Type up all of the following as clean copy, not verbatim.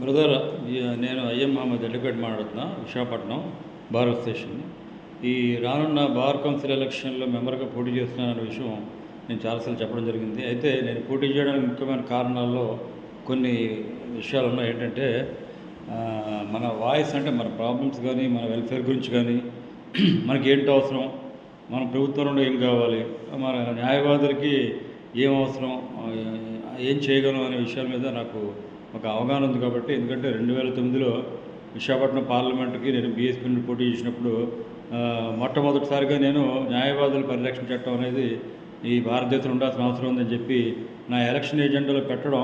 Brother, నేను I'm Mohammed advocate మాట్లాడుతున్నా, Visakhapatnam bar association. ఈ రానున్న బార్ కౌన్సిల్ ఎలక్షన్లో మెంబర్గా పోటీ చేస్తున్నానన్న విషయం నేను చాలాసార్లు చెప్పడం జరిగింది. అయితే నేను పోటీ చేయడానికి ముఖ్యమైన కారణాల్లో కొన్ని విషయాలు ఉన్నాయి. ఏంటంటే మన వాయిస్, అంటే మన ప్రాబ్లమ్స్ కానీ, మన వెల్ఫేర్ గురించి కానీ, మనకి ఏంటి అవసరం, మన ప్రభుత్వంలో ఏం కావాలి, మన న్యాయవాదులకి ఏం అవసరం, ఏం చేయగలం అనే విషయాల మీద నాకు ఒక అవగాహన ఉంది. కాబట్టి ఎందుకంటే 2009లో విశాఖపట్నం పార్లమెంట్కి నేను బీఎస్పీ నుండి పోటీ చేసినప్పుడు మొట్టమొదటిసారిగా నేను న్యాయవాదుల పరిరక్షణ చట్టం అనేది ఈ భారతదేశంలో ఉండాల్సిన అవసరం ఉందని చెప్పి నా ఎలక్షన్ ఏజెండాలో పెట్టడం,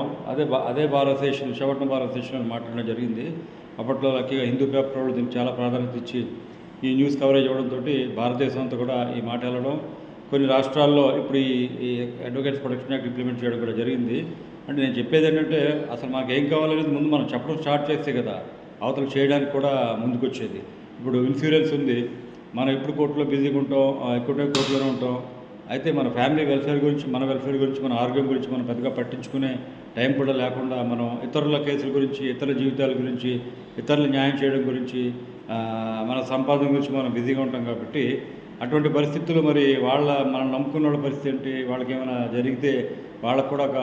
అదే bar association, Visakhapatnam bar association మాట్లాడడం జరిగింది. అప్పట్లో లక్కీగా హిందూ పేపర్ వాళ్ళు దీనికి చాలా ప్రాధాన్యత ఇచ్చి ఈ న్యూస్ కవరేజ్ ఇవ్వడంతో భారతదేశం అంతా కూడా ఈ మాట వెళ్ళడం, కొన్ని రాష్ట్రాల్లో ఇప్పుడు ఈ అడ్వకేట్స్ ప్రొటెక్షన్ యాక్ట్ ఇంప్లిమెంట్ చేయడం కూడా జరిగింది. అంటే నేను చెప్పేది ఏంటంటే, అసలు మాకు ఏం కావాలనేది ముందు మనం చెప్పడం స్టార్ట్ చేస్తే కదా అవతలు చేయడానికి కూడా ముందుకు వచ్చేది. ఇప్పుడు ఇన్సూరెన్స్ ఉంది, మనం ఎప్పుడు కోర్టులో బిజీగా ఉంటాం, ఎక్కువ కోర్టులోనే ఉంటాం. అయితే మన ఫ్యామిలీ వెల్ఫేర్ గురించి, మన వెల్ఫేర్ గురించి, మన ఆరోగ్యం గురించి మనం పెద్దగా పట్టించుకునే టైం కూడా లేకుండా మనం ఇతరుల కేసుల గురించి, ఇతరుల జీవితాల గురించి, ఇతరుల న్యాయం చేయడం గురించి, మన సంపాదన గురించి మనం బిజీగా ఉంటాం. కాబట్టి అటువంటి పరిస్థితుల్లో మరి మనం నమ్ముకున్న వాళ్ళ పరిస్థితి ఏంటి, వాళ్ళకి ఏమైనా జరిగితే వాళ్ళకు కూడా ఒక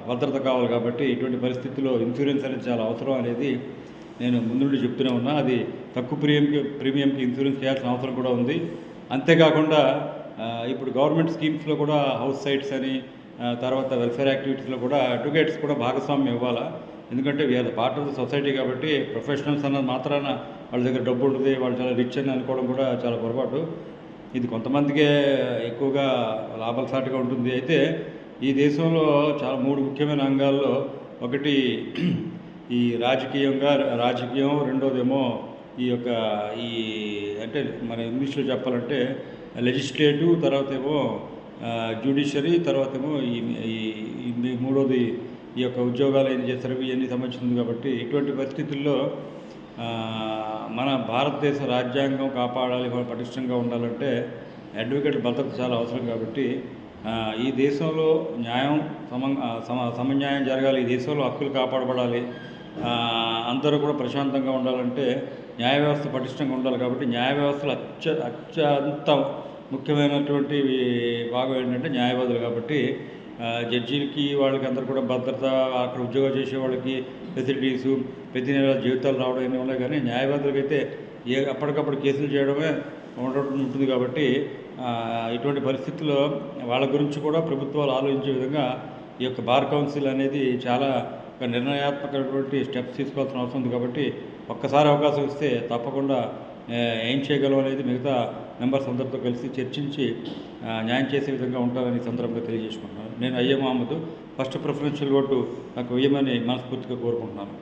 భద్రత కావాలి. కాబట్టి ఇటువంటి పరిస్థితుల్లో ఇన్సూరెన్స్ అనేది చాలా అవసరం అనేది నేను ముందు నుండి చెప్తూనే ఉన్నా. అది తక్కువ ప్రీమియంకి ఇన్సూరెన్స్ చేయాల్సిన అవసరం కూడా ఉంది. అంతేకాకుండా ఇప్పుడు గవర్నమెంట్ స్కీమ్స్లో కూడా హౌస్ సైట్స్ అని, తర్వాత వెల్ఫేర్ యాక్టివిటీస్లో కూడా అడ్వకేట్స్ కూడా భాగస్వామ్యం ఇవ్వాలా. ఎందుకంటే we are the part of the society. కాబట్టి ప్రొఫెషనల్స్ అన్నది మాత్రాన వాళ్ళ దగ్గర డబ్బు ఉంటుంది, వాళ్ళు చాలా రిచ్ అని అనుకోవడం కూడా చాలా పొరపాటు. ఇది కొంతమందికే ఎక్కువగా లాభాల సాటిగా ఉంటుంది. అయితే ఈ దేశంలో చాలా 3 ముఖ్యమైన అంగాల్లో ఒకటి ఈ రాజకీయం, రెండోదేమో ఈ అంటే మన ఇంగ్లీష్లో చెప్పాలంటే లెజిస్లేటివ్, తర్వాత ఏమో జ్యుడిషియరీ, తర్వాత ఏమో ఈ మూడోది ఈ యొక్క ఉద్యోగాలు ఏం చేస్తారు, ఇవన్నీ సంబంధించింది. కాబట్టి ఇటువంటి పరిస్థితుల్లో మన భారతదేశ రాజ్యాంగం కాపాడాలి, మనం పటిష్టంగా ఉండాలంటే అడ్వకేట్ భద్రత చాలా అవసరం. కాబట్టి ఈ దేశంలో న్యాయం సమన్యాయం జరగాలి, ఈ దేశంలో హక్కులు కాపాడబడాలి, అందరూ కూడా ప్రశాంతంగా ఉండాలంటే న్యాయ వ్యవస్థ పటిష్టంగా ఉండాలి. కాబట్టి న్యాయ వ్యవస్థలో అత్యంత ముఖ్యమైనటువంటి భాగం ఏంటంటే న్యాయవాదులు. కాబట్టి జడ్జీలకి వాళ్ళకి అందరూ కూడా భద్రత, అక్కడ ఉద్యోగం చేసే వాళ్ళకి ఫెసిలిటీసు, ప్రతి నెల జీవితాలు రావడం అన్నీ ఉన్నాయి. కానీ న్యాయవాదులకైతే అప్పటికప్పుడు కేసులు చేయడమే ఉంటుంది. కాబట్టి ఇటువంటి పరిస్థితుల్లో వాళ్ళ గురించి కూడా ప్రభుత్వాలు ఆలోచించే విధంగా ఈ యొక్క బార్ కౌన్సిల్ అనేది చాలా ఒక నిర్ణయాత్మకమైనటువంటి స్టెప్స్ తీసుకోవాల్సిన అవసరం ఉంది. కాబట్టి ఒక్కసారి అవకాశం ఇస్తే తప్పకుండా ఏం చేయగలం అనేది మిగతా మెంబర్స్ అందరితో కలిసి చర్చించి న్యాయం చేసే విధంగా ఉంటారని సందర్భంగా తెలియజేసుకుంటున్నాను. నేను ఐఎం మహమ్మద్, ఫస్ట్ ప్రిఫరెన్షియల్ ఓటు నాకు వేయమని మనస్ఫూర్తిగా కోరుకుంటున్నాను.